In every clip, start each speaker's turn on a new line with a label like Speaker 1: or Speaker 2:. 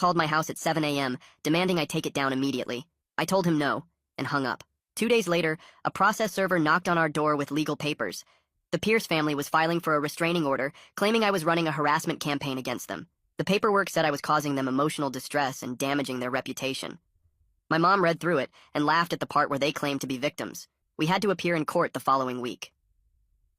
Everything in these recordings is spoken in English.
Speaker 1: called my house at 7 a.m., demanding I take it down immediately. I told him no, and hung up. 2 days later, a process server knocked on our door with legal papers. The Pierce family was filing for a restraining order, claiming I was running a harassment campaign against them. The paperwork said I was causing them emotional distress and damaging their reputation. My mom read through it and laughed at the part where they claimed to be victims. We had to appear in court the following week.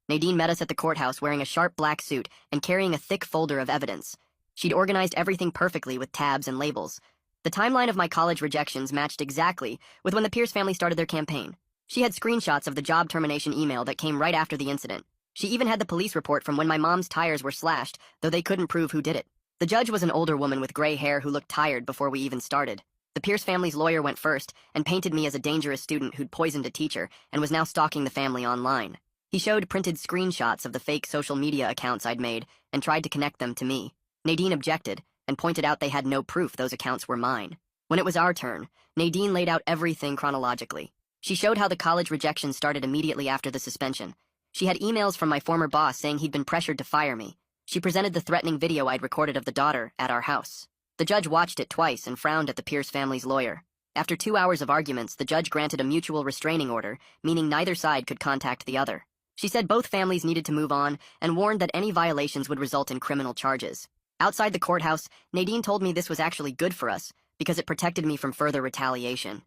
Speaker 1: Nadine met us at the courthouse wearing a sharp black suit and carrying a thick folder of evidence. She'd organized everything perfectly with tabs and labels. The timeline of my college rejections matched exactly with when the Pierce family started their campaign. She had screenshots of the job termination email that came right after the incident. She even had the police report from when my mom's tires were slashed, though they couldn't prove who did it. The judge was an older woman with gray hair who looked tired before we even started. The Pierce family's lawyer went first and painted me as a dangerous student who'd poisoned a teacher and was now stalking the family online. He showed printed screenshots of the fake social media accounts I'd made and tried to connect them to me. Nadine objected and pointed out they had no proof those accounts were mine. When it was our turn, Nadine laid out everything chronologically. She showed how the college rejection started immediately after the suspension. She had emails from my former boss saying he'd been pressured to fire me. She presented the threatening video I'd recorded of the daughter at our house. The judge watched it twice and frowned at the Pierce family's lawyer. After 2 hours of arguments, the judge granted a mutual restraining order, meaning neither side could contact the other. She said both families needed to move on and warned that any violations would result in criminal charges. Outside the courthouse, Nadine told me this was actually good for us because it protected me from further retaliation.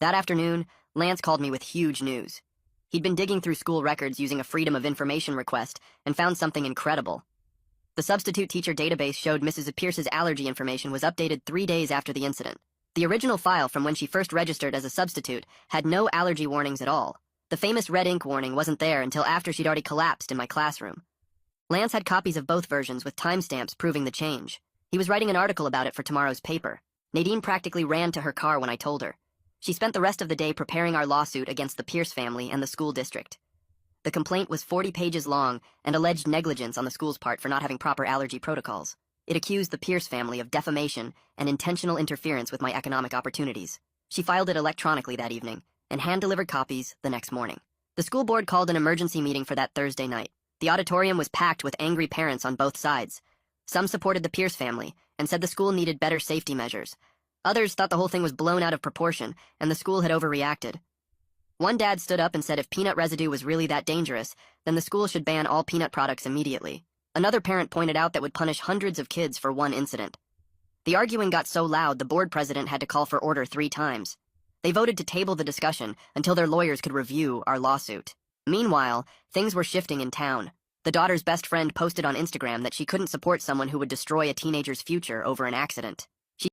Speaker 1: That afternoon, Lance called me with huge news. He'd been digging through school records using a Freedom of Information request and found something incredible. The substitute teacher database showed Mrs. Pierce's allergy information was updated 3 days after the incident. The original file from when she first registered as a substitute had no allergy warnings at all. The famous red ink warning wasn't there until after she'd already collapsed in my classroom. Lance had copies of both versions with timestamps proving the change. He was writing an article about it for tomorrow's paper. Nadine practically ran to her car when I told her. She spent the rest of the day preparing our lawsuit against the Pierce family and the school district. The complaint was 40 pages long and alleged negligence on the school's part for not having proper allergy protocols. It accused the Pierce family of defamation and intentional interference with my economic opportunities. She filed it electronically that evening and hand-delivered copies the next morning. The school board called an emergency meeting for that Thursday night. The auditorium was packed with angry parents on both sides. Some supported the Pierce family and said the school needed better safety measures. Others thought the whole thing was blown out of proportion and the school had overreacted. One dad stood up and said if peanut residue was really that dangerous, then the school should ban all peanut products immediately. Another parent pointed out that would punish hundreds of kids for one incident. The arguing got so loud the board president had to call for order 3 times. They voted to table the discussion until their lawyers could review our lawsuit. Meanwhile, things were shifting in town. The daughter's best friend posted on Instagram that she couldn't support someone who would destroy a teenager's future over an accident.